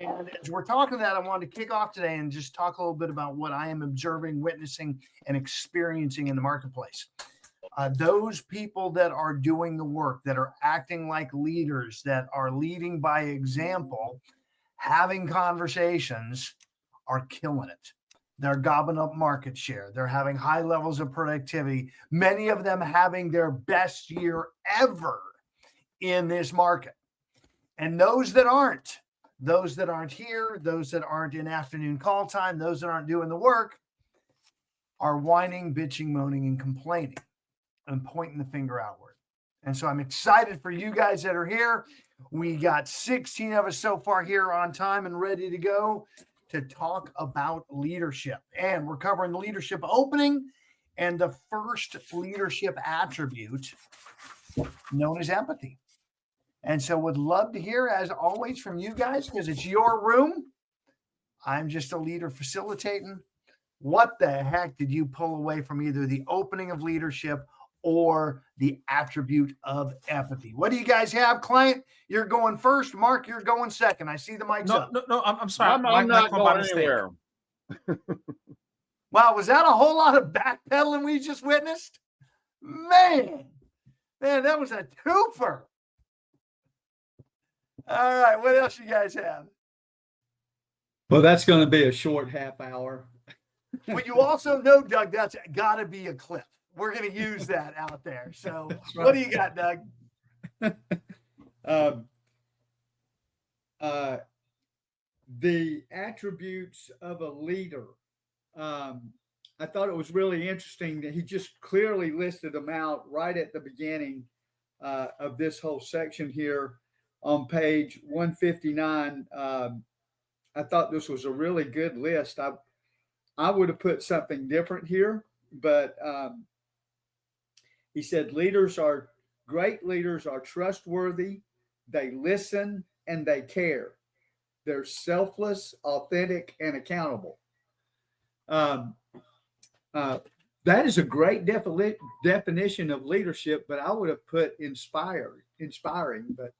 And as we're talking that, I wanted to kick off today and just talk a little bit about what I am observing, witnessing, and experiencing in the marketplace. Those people that are doing the work, that are acting like leaders, that are leading by example, having conversations, are killing it. They're gobbling up market share. They're having high levels of productivity. Many of them having their best year ever in this market. And those that aren't here, those that aren't in afternoon call time, those that aren't doing the work are whining, bitching, moaning, and complaining and pointing the finger outward. And so I'm excited for you guys that are here. We got 16 of us so far here on time and ready to go to talk about leadership. And we're covering the leadership opening and the first leadership attribute known as empathy. And so would love to hear, as always, from you guys, because it's your room. I'm just a leader facilitating. What the heck did you pull away from either the opening of leadership or the attribute of empathy? What do you guys have? Client, you're going first. Mark, you're going second. I see the mic's up. No, I'm sorry. I'm not going anywhere. Wow, was that a whole lot of backpedaling we just witnessed? Man, that was a twofer. All right, what else you guys have? Well, that's going to be a short half hour. Well, you also know, Doug, that's got to be a clip. We're going to use that out there. So right. What do you got, Doug? The attributes of a leader. I thought it was really interesting that he just clearly listed them out right at the beginning of this whole section here on page 159. I thought this was a really good list. I would have put something different here, but he said great leaders are trustworthy, they listen, and they care. They're selfless, authentic, and accountable. That is a great definition of leadership, but I would have put inspiring, but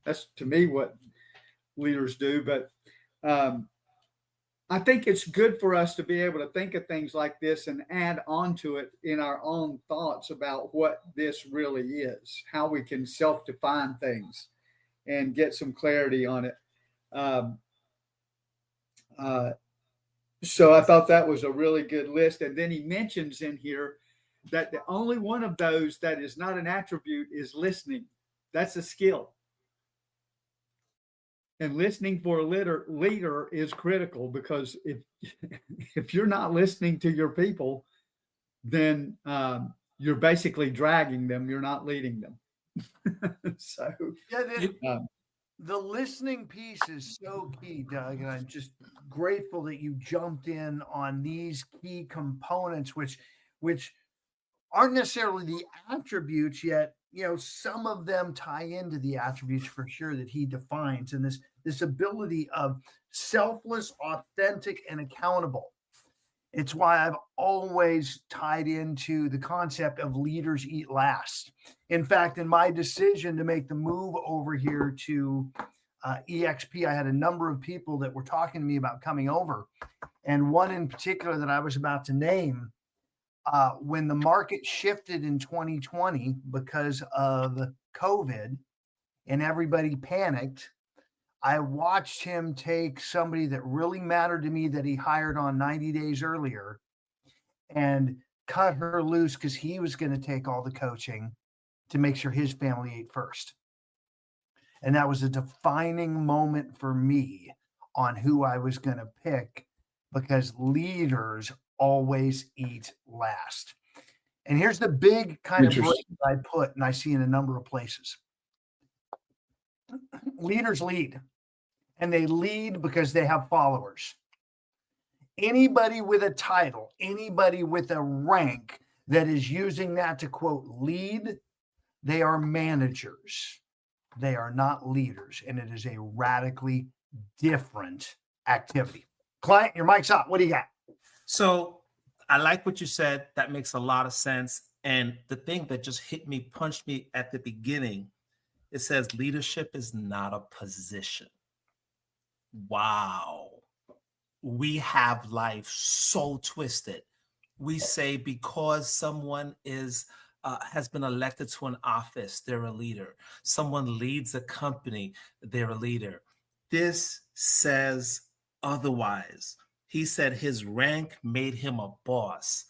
that's to me what leaders do. But I think it's good for us to be able to think of things like this and add on to it in our own thoughts about what this really is, how we can self-define things and get some clarity on it. So I thought that was a really good list. And then he mentions in here that the only one of those that is not an attribute is listening. That's a skill. And listening for a leader is critical, because if you're not listening to your people, then you're basically dragging them. You're not leading them. So the listening piece is so key, Doug, and I'm just grateful that you jumped in on these key components, which aren't necessarily the attributes yet. You know, some of them tie into the attributes for sure that he defines, and this ability of selfless, authentic, and accountable. It's why I've always tied into the concept of leaders eat last. In fact, in my decision to make the move over here to EXP, I had a number of people that were talking to me about coming over, and one in particular that I was about to name. When the market shifted in 2020 because of COVID and everybody panicked, I watched him take somebody that really mattered to me that he hired on 90 days earlier and cut her loose because he was going to take all the coaching to make sure his family ate first. And that was a defining moment for me on who I was going to pick, because leaders always eat last. And here's the big kind of break I put, and I see in a number of places. Leaders lead, and they lead because they have followers. Anybody with a title, anybody with a rank that is using that to quote lead, they are managers. They are not leaders, and it is a radically different activity. Client, your mic's up. What do you got? So I like what you said. That makes a lot of sense. And the thing that just punched me at the beginning, it says leadership is not a position. Wow. We have life so twisted. We say because someone has been elected to an office, they're a leader. Someone leads a company, they're a leader. This says otherwise. He said his rank made him a boss,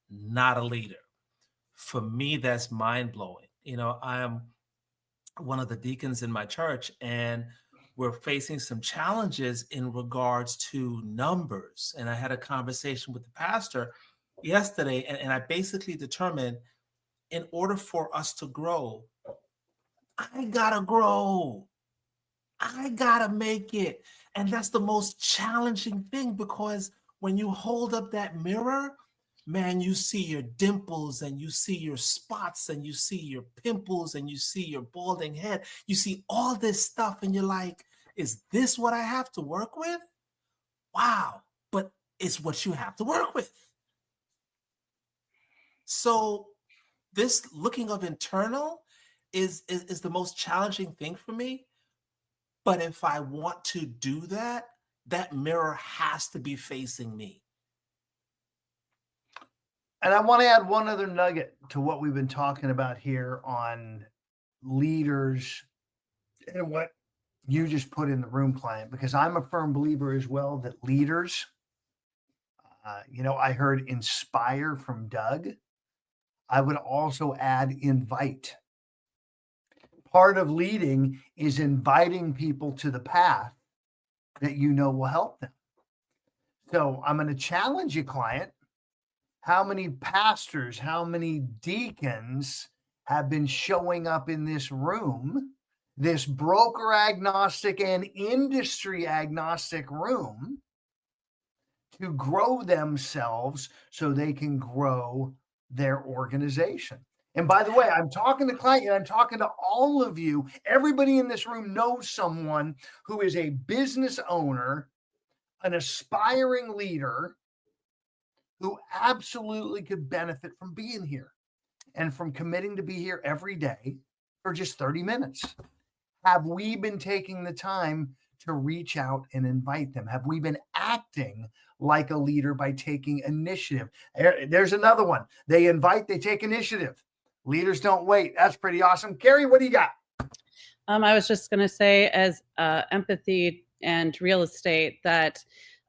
not a leader. For me, that's mind blowing. I am one of the deacons in my church, and we're facing some challenges in regards to numbers. And I had a conversation with the pastor yesterday, and I basically determined in order for us to grow, I gotta grow. I gotta make it. And that's the most challenging thing, because when you hold up that mirror, man, you see your dimples and you see your spots and you see your pimples and you see your balding head. You see all this stuff and you're like, is this what I have to work with? Wow. But it's what you have to work with. So this looking of internal is the most challenging thing for me. But if I want to do that, that mirror has to be facing me. And I want to add one other nugget to what we've been talking about here on leaders and what you just put in the room, client, because I'm a firm believer as well that leaders, I heard inspire from Doug. I would also add invite. Part of leading is inviting people to the path that will help them. So I'm going to challenge you, client. How many pastors, how many deacons have been showing up in this room, this broker agnostic and industry agnostic room, to grow themselves so they can grow their organization? And by the way, I'm talking to client, and I'm talking to all of you. Everybody in this room knows someone who is a business owner, an aspiring leader, who absolutely could benefit from being here and from committing to be here every day for just 30 minutes. Have we been taking the time to reach out and invite them? Have we been acting like a leader by taking initiative? There's another one. They invite, they take initiative. Leaders don't wait. That's pretty awesome. Carrie, what do you got? I was just going to say, as empathy and real estate, that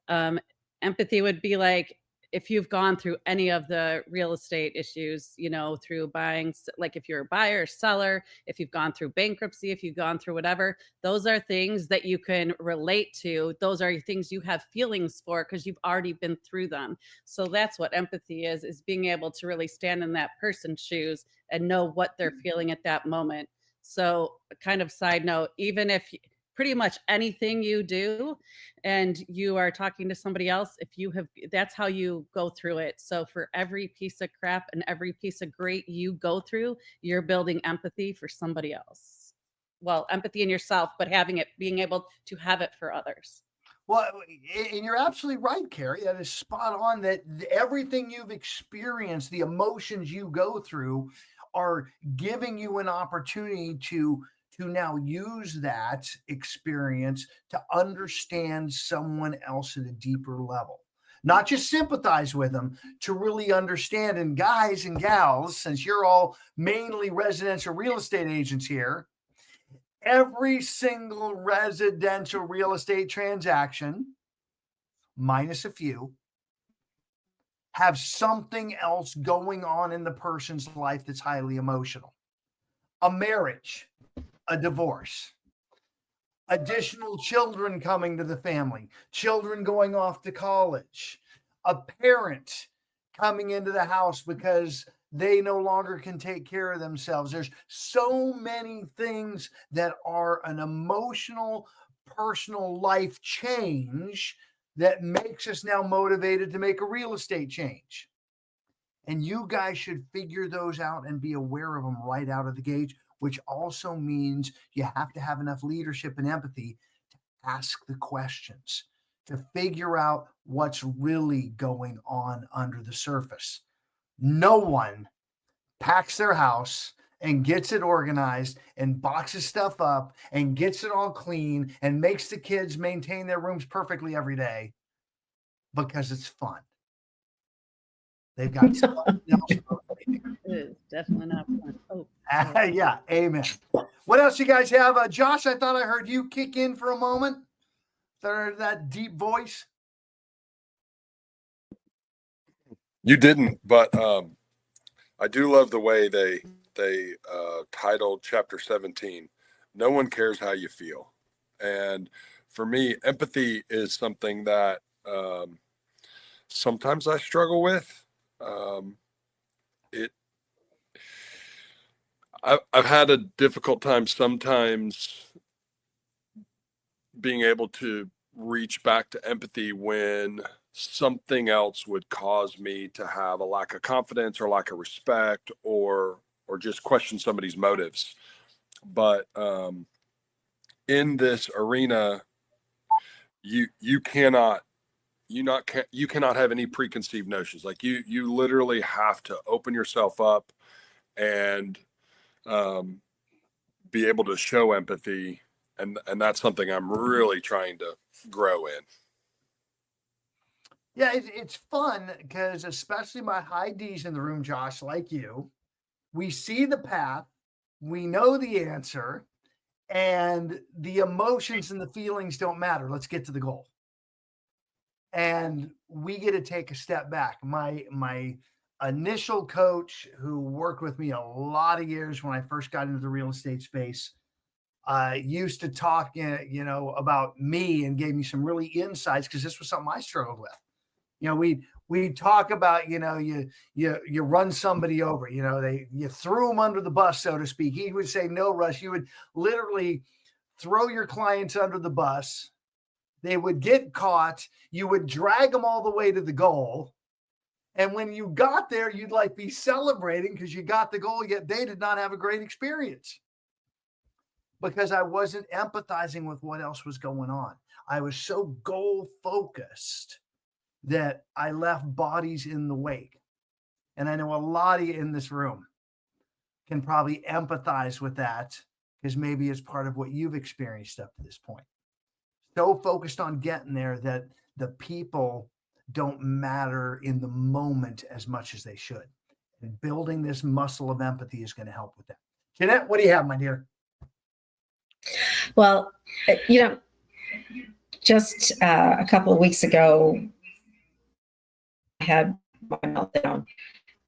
empathy would be like, if you've gone through any of the real estate issues, through buying, like if you're a buyer or seller, if you've gone through bankruptcy, if you've gone through whatever, those are things that you can relate to. Those are things you have feelings for because you've already been through them. So that's what empathy is being able to really stand in that person's shoes and know what they're feeling at that moment. So kind of side note, even if pretty much anything you do and you are talking to somebody else, that's how you go through it. So for every piece of crap and every piece of great you go through, you're building empathy for somebody else. Well, empathy in yourself, but being able to have it for others. Well, and you're absolutely right, Carrie. That is spot on. That everything you've experienced, the emotions you go through, are giving you an opportunity to now use that experience to understand someone else at a deeper level. Not just sympathize with them, to really understand. And guys and gals, since you're all mainly residential real estate agents here, every single residential real estate transaction, minus a few, have something else going on in the person's life that's highly emotional. A marriage, a divorce, additional children coming to the family, children going off to college, a parent coming into the house because they no longer can take care of themselves. There's so many things that are an emotional, personal life change that makes us now motivated to make a real estate change. And you guys should figure those out and be aware of them right out of the gate, which also means you have to have enough leadership and empathy to ask the questions, to figure out what's really going on under the surface. No one packs their house and gets it organized and boxes stuff up and gets it all clean and makes the kids maintain their rooms perfectly every day because it's fun. They've got something else. It is definitely not fun. Oh, Yeah, amen. What else you guys have? Josh, I thought I heard you kick in for a moment. That deep voice. You didn't, but I do love the way they titled chapter 17. No one cares how you feel. And for me, empathy is something that sometimes I struggle with. I've had a difficult time sometimes being able to reach back to empathy when something else would cause me to have a lack of confidence or lack of respect or just question somebody's motives. But in this arena, you cannot have any preconceived notions. Like you literally have to open yourself up and be able to show empathy, and that's something I'm really trying to grow in. Yeah, it's fun because especially my high D's in the room, Josh, like you, we see the path, we know the answer, and the emotions and the feelings don't matter. Let's get to the goal. And we get to take a step back. My initial coach, who worked with me a lot of years when I first got into the real estate space, used to talk, about me and gave me some really insights because this was something I struggled with. We talk about, you run somebody over, you threw them under the bus, so to speak. He would say, no, Russ, you would literally throw your clients under the bus. They would get caught. You would drag them all the way to the goal. And when you got there, you'd be celebrating because you got the goal, yet they did not have a great experience because I wasn't empathizing with what else was going on. I was so goal focused that I left bodies in the wake. And I know a lot of you in this room can probably empathize with that because maybe it's part of what you've experienced up to this point. So focused on getting there that the people don't matter in the moment as much as they should. And building this muscle of empathy is going to help with that. Jeanette, what do you have, my dear? Well, just a couple of weeks ago, I had my meltdown.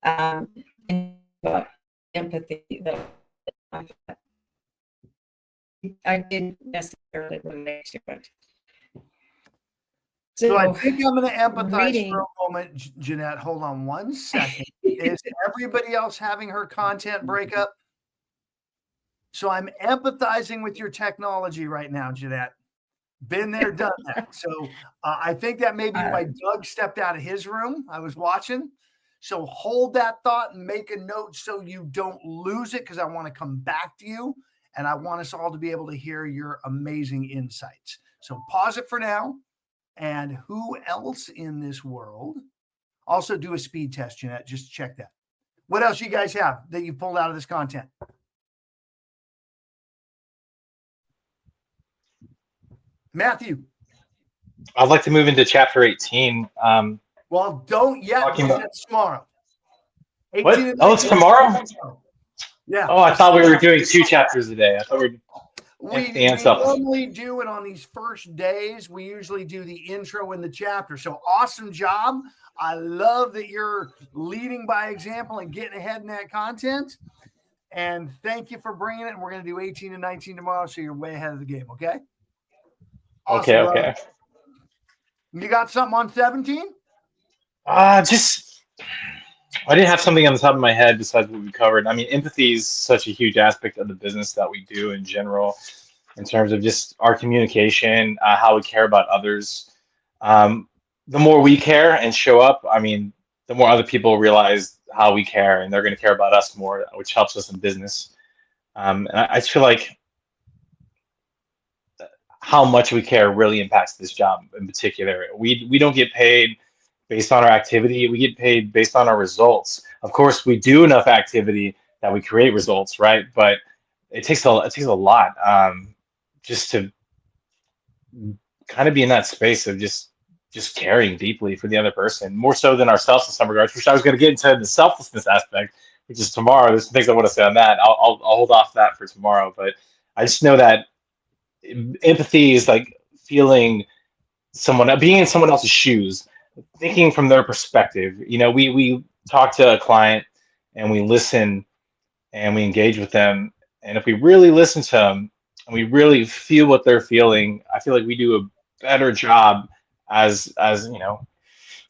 About empathy that I didn't necessarily relate to it. So I think I'm going to empathize for a moment, Jeanette. Hold on one second. Is everybody else having her content breakup? So I'm empathizing with your technology right now, Jeanette. Been there, done that. So I think that maybe why Doug stepped out of his room. I was watching. So hold that thought and make a note so you don't lose it because I want to come back to you and I want us all to be able to hear your amazing insights. So pause it for now. And who else in this world? Also do a speed test, Jeanette. Just check that. What else you guys have that you pulled out of this content? Matthew. I'd like to move into chapter 18. Well, don't yet because that's tomorrow. What? Oh, it's tomorrow? Yeah. Oh, I thought we were doing 2 chapters a day. I thought we normally do it on these first days. We usually do the intro and the chapter. So awesome job. I love that you're leading by example and getting ahead in that content. And thank you for bringing it. And we're going to do 18 and 19 tomorrow. So you're way ahead of the game. Okay. Awesome, okay. You got something on 17? I didn't have something on the top of my head besides what we covered. I mean, empathy is such a huge aspect of the business that we do in general, in terms of just our communication, how we care about others. The more we care and show up, I mean, the more other people realize how we care, and they're going to care about us more, which helps us in business. And I just feel like how much we care really impacts this job in particular. We don't get paid based on our activity. We get paid based on our results. Of course, we do enough activity that we create results, right? But it takes a lot just to kind of be in that space of just caring deeply for the other person, more so than ourselves in some regards. Which I was going to get into the selflessness aspect, which is tomorrow. There's some things I want to say on that. I'll hold off that for tomorrow. But I just know that empathy is like feeling someone, being in someone else's shoes, thinking from their perspective. You know, we talk to a client and we listen and we engage with them, and if we really listen to them and we really feel what they're feeling, I feel like we do a better job as you know,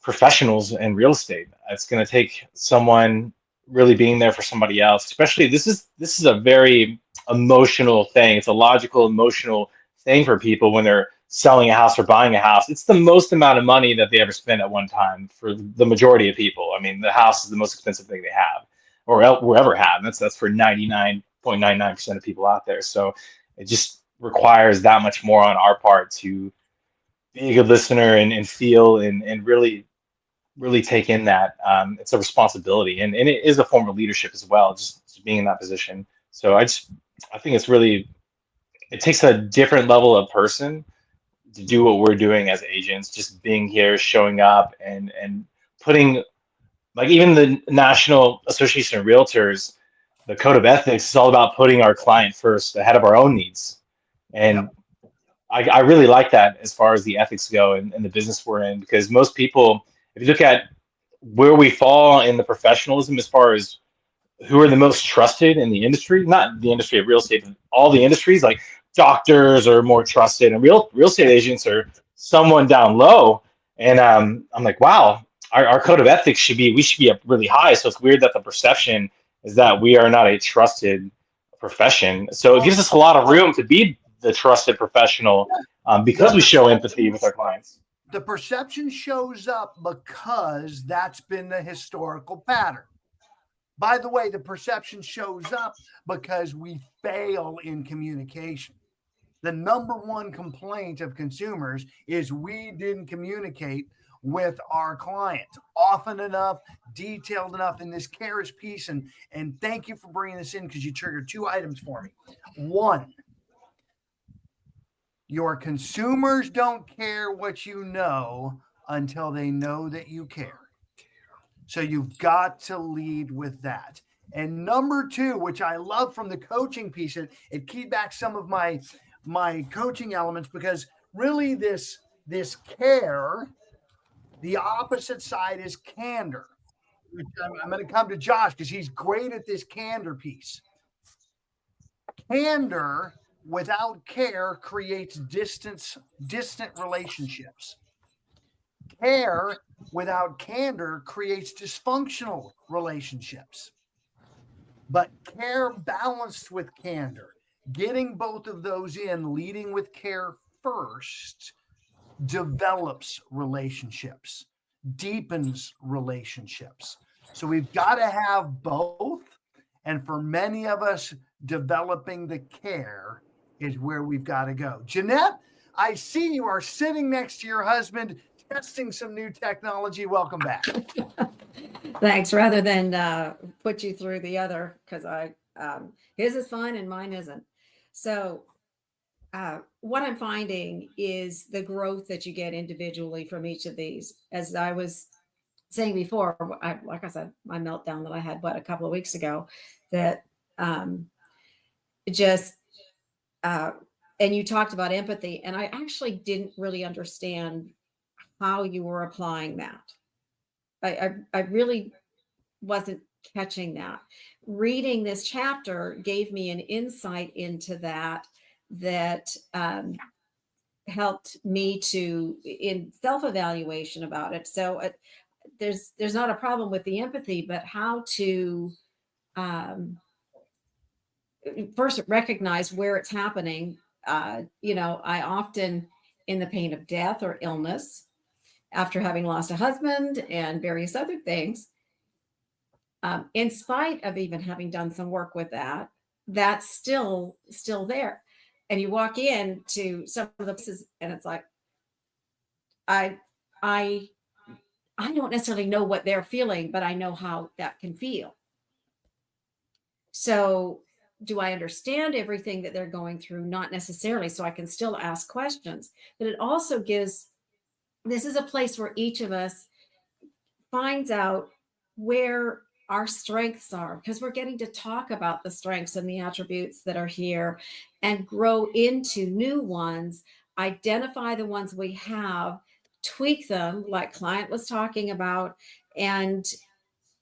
professionals in real estate. It's going to take someone really being there for somebody else. Especially this is a very emotional thing. It's a logical, emotional thing for people when they're selling a house or buying a house. It's the most amount of money that they ever spend at one time for the majority of people. I mean, the house is the most expensive thing they have or will ever have. That's for 99.99% of people out there. So it just requires that much more on our part to be a good listener and feel and really take in that. It's a responsibility, and it is a form of leadership as well, just being in that position. So I think it's really, it takes a different level of person to do what we're doing as agents, just being here, showing up and putting, like, even the National Association of Realtors, the code of ethics is all about putting our client first ahead of our own needs. And Yep. I really like that as far as the ethics go and the business we're in, because most people, if you look at where we fall in the professionalism as far as who are the most trusted in the industry, not the industry of real estate, but all the industries, like doctors are more trusted and real estate agents are someone down low. And I'm like, wow, our code of ethics we should be up really high. So it's weird that the perception is that we are not a trusted profession. So it gives us a lot of room to be the trusted professional because we show empathy with our clients. The perception shows up because that's been the historical pattern. By the way, the perception shows up because we fail in communication. The number one complaint of consumers is we didn't communicate with our client often enough, detailed enough in this CARES piece. And thank you for bringing this in, because you triggered two items for me. One, your consumers don't care what you know until they know that you care. So you've got to lead with that. And number two, which I love from the coaching piece, it keyed back some of my coaching elements, because really this care, the opposite side is candor. I'm going to come to Josh because he's great at this candor piece. Candor without care creates distant relationships. Care without candor creates dysfunctional relationships. But care balanced with candor, getting both of those in, leading with care first, develops relationships, deepens relationships. So we've got to have both. And for many of us, developing the care is where we've got to go. Jeanette, I see you are sitting next to your husband, testing some new technology. Welcome back. Thanks. Rather than put you through the other, because his is fine and mine isn't. So what I'm finding is the growth that you get individually from each of these. As I was saying before, like I said, my meltdown that I had, a couple of weeks ago, that just, and you talked about empathy, and I actually didn't really understand how you were applying that. I really wasn't catching that. Reading this chapter gave me an insight into that helped me to in self-evaluation about it. So there's not a problem with the empathy, but how to first recognize where it's happening. I often, in the pain of death or illness, after having lost a husband and various other things, in spite of even having done some work with that, that's still there. And you walk into some of the places and it's like, I don't necessarily know what they're feeling, but I know how that can feel. So do I understand everything that they're going through? Not necessarily. So I can still ask questions, but it also gives, this is a place where each of us finds out where our strengths are, because we're getting to talk about the strengths and the attributes that are here and grow into new ones, identify the ones we have, tweak them like client was talking about. And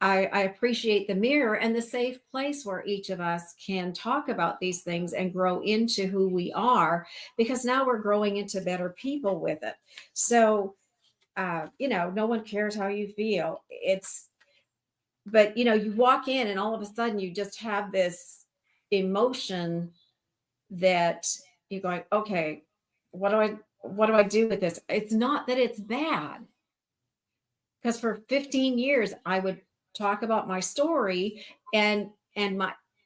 I appreciate the mirror and the safe place where each of us can talk about these things and grow into who we are, because now we're growing into better people with it. So no one cares how you feel. But you walk in and all of a sudden you just have this emotion that you're going, okay, what do I do with this? It's not that it's bad, because for 15 years I would talk about my story and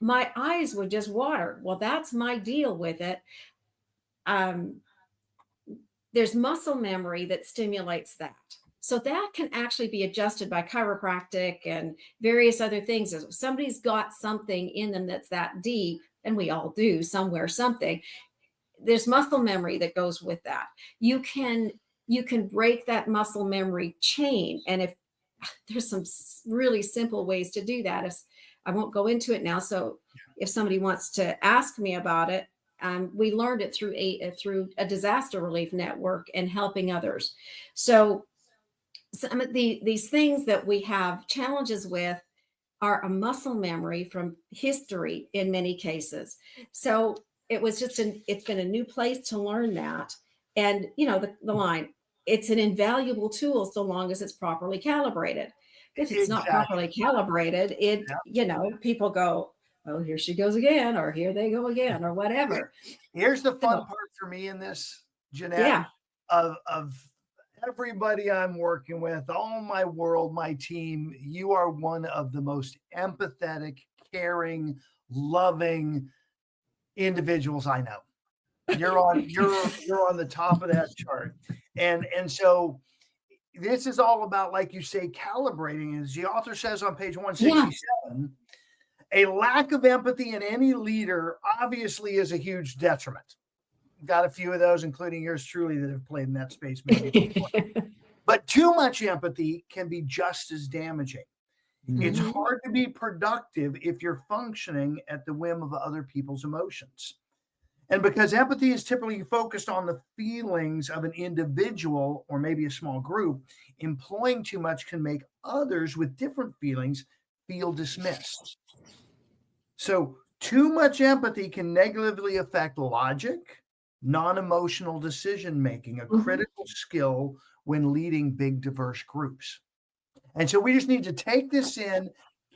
my eyes would just water. Well, that's my deal with it. There's muscle memory that stimulates that. So that can actually be adjusted by chiropractic and various other things. If somebody's got something in them that's that deep, and we all do somewhere something, there's muscle memory that goes with that. You can break that muscle memory chain. And if there's some really simple ways to do that, if I won't go into it now. So if somebody wants to ask me about it, we learned it through a disaster relief network and helping others. So some of these things that we have challenges with are a muscle memory from history in many cases. So it's been a new place to learn that. And the line, it's an invaluable tool so long as it's properly calibrated. If it's not properly calibrated, people go, oh, here she goes again, or here they go again, or whatever. Here's the fun part for me in this, Jeanette, yeah. of everybody I'm working with, all my world, my team. You are one of the most empathetic, caring, loving individuals I know. You're on the top of that chart. And so this is all about, like you say, calibrating. As the author says on page 167, a lack of empathy in any leader obviously is a huge detriment. Got a few of those, including yours truly, that have played in that space maybe. But too much empathy can be just as damaging. Mm-hmm. It's hard to be productive if you're functioning at the whim of other people's emotions. And because empathy is typically focused on the feelings of an individual or maybe a small group, employing too much can make others with different feelings feel dismissed. So too much empathy can negatively affect logic, non-emotional decision-making, a critical skill when leading big, diverse groups. And so we just need to take this in,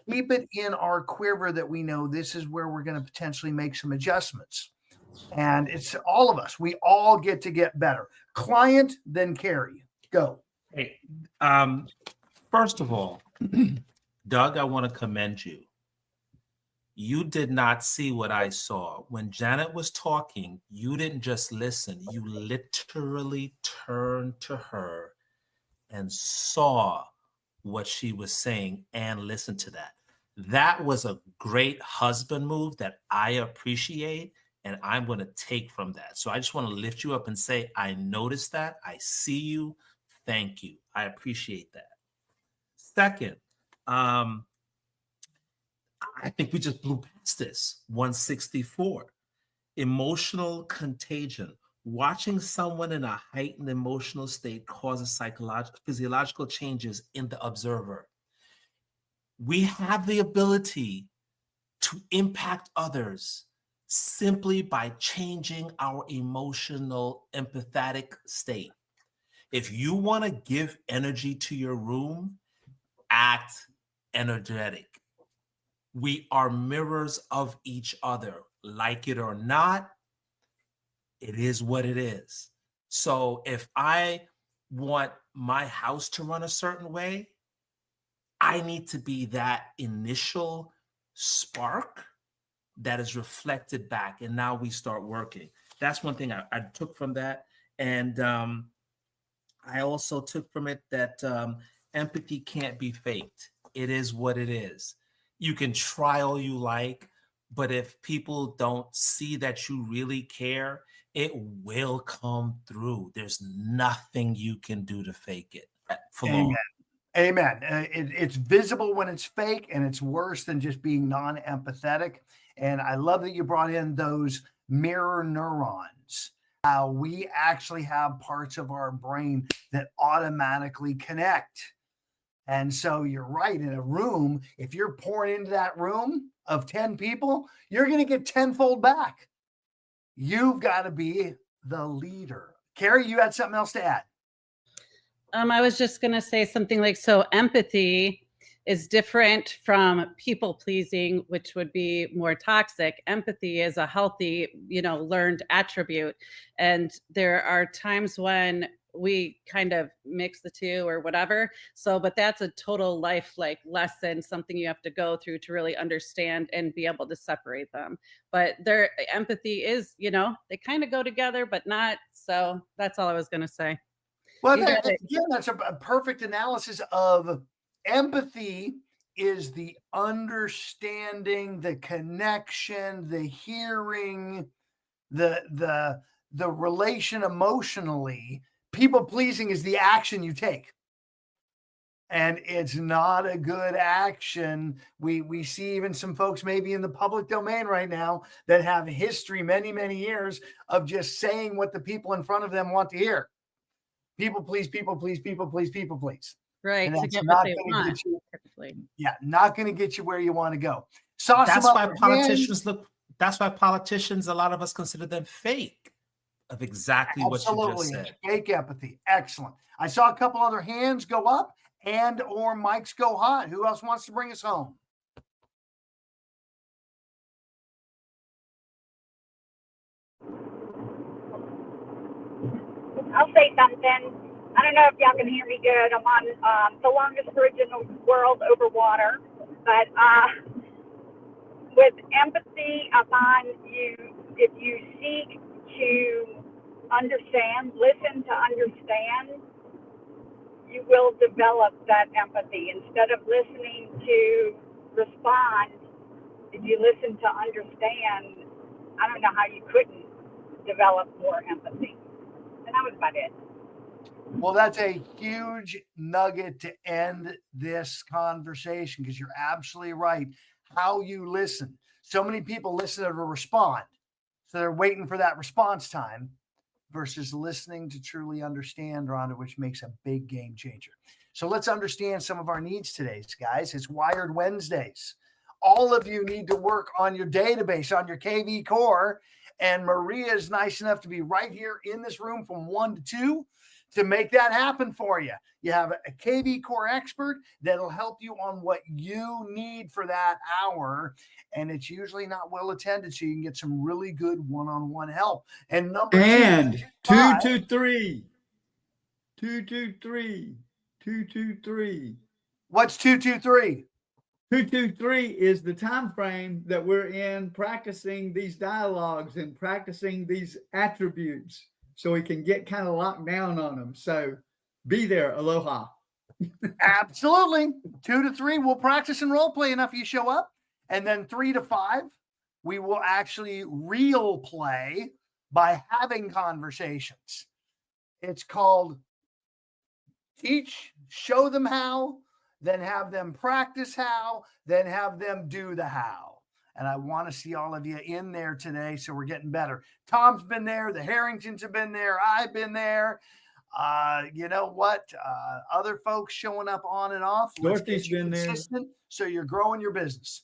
keep it in our quiver that we know this is where we're going to potentially make some adjustments. And it's all of us. We all get to get better. Client, then carry. Go. Hey, first of all, Doug, I want to commend you. You did not see what I saw. When Janet was talking, you didn't just listen. You literally turned to her and saw what she was saying and listened to that. That was a great husband move that I appreciate, and I'm going to take from that. So I just want to lift you up and say, I noticed that. I see you. Thank you. I appreciate that. Second, I think we just blew past this. 164, emotional contagion. Watching someone in a heightened emotional state causes physiological changes in the observer. We have the ability to impact others simply by changing our emotional, empathetic state. If you want to give energy to your room, act energetic. We are mirrors of each other. Like it or not, it is what it is. So if I want my house to run a certain way, I need to be that initial spark that is reflected back. And now we start working. That's one thing I took from that. And I also took from it that empathy can't be faked. It is what it is. You can try all you like, But if people don't see that you really care, it will come through. There's nothing you can do to fake it for long. Amen. Amen. It's visible when it's fake, and it's worse than just being non-empathetic. And I love that you brought in those mirror neurons. How we actually have parts of our brain that automatically connect. And so you're right. In a room, if you're pouring into that room of 10 people, you're going to get tenfold back. You've got to be the leader. Carrie, you had something else to add? I was just going to say something like, so empathy is different from people pleasing, which would be more toxic. Empathy is a healthy, learned attribute. And there are times when we kind of mix the two or whatever. So, but that's a total life lesson, something you have to go through to really understand and be able to separate them. But their empathy is, they kind of go together, but not. So that's all I was going to say. Well, that's a perfect analysis of empathy. Is the understanding, the connection, the hearing, the relation emotionally. People pleasing is the action you take. And it's not a good action. We see even some folks maybe in the public domain right now that have history, many, many years of just saying what the people in front of them want to hear. People please, people please, people please, people please. Right. And To get what they want. Not going to get you where you want to go. That's why politicians that's why politicians, a lot of us consider them fake of exactly what you just said. Fake empathy. Excellent. I saw a couple other hands go up and or mics go hot. Who else wants to bring us home? I'll say something. I don't know if y'all can hear me good. I'm on the longest bridge in the world over water. But with empathy, I find if you seek to understand, listen to understand, you will develop that empathy. Instead of listening to respond, if you listen to understand, I don't know how you couldn't develop more empathy. And that was about it. Well, that's a huge nugget to end this conversation, because you're absolutely right. How you listen. So many people listen to respond. So they're waiting for that response time versus listening to truly understand, Rhonda, which makes a big game changer. So let's understand some of our needs today, guys. It's Wired Wednesdays. All of you need to work on your database, on your KV core. And Maria is nice enough to be right here in this room from 1 to 2 to make that happen for you. You have a KV core expert that'll help you on what you need for that hour. And it's usually not well attended, so you can get some really good one-on-one help. And number 223. What's 223? 223 is the time frame that we're in practicing these dialogues and practicing these attributes, so we can get kind of locked down on them. So be there. Aloha. Absolutely. 2 to 3, we'll practice and role play enough you show up. And then 3 to 5, we will actually real play by having conversations. It's called teach, show them how, then have them practice how, then have them do the how. And I want to see all of you in there today, so we're getting better. Tom's been there. The Harringtons have been there. I've been there. You know what? Other folks showing up on and off. Dorothy's been there. So you're growing your business.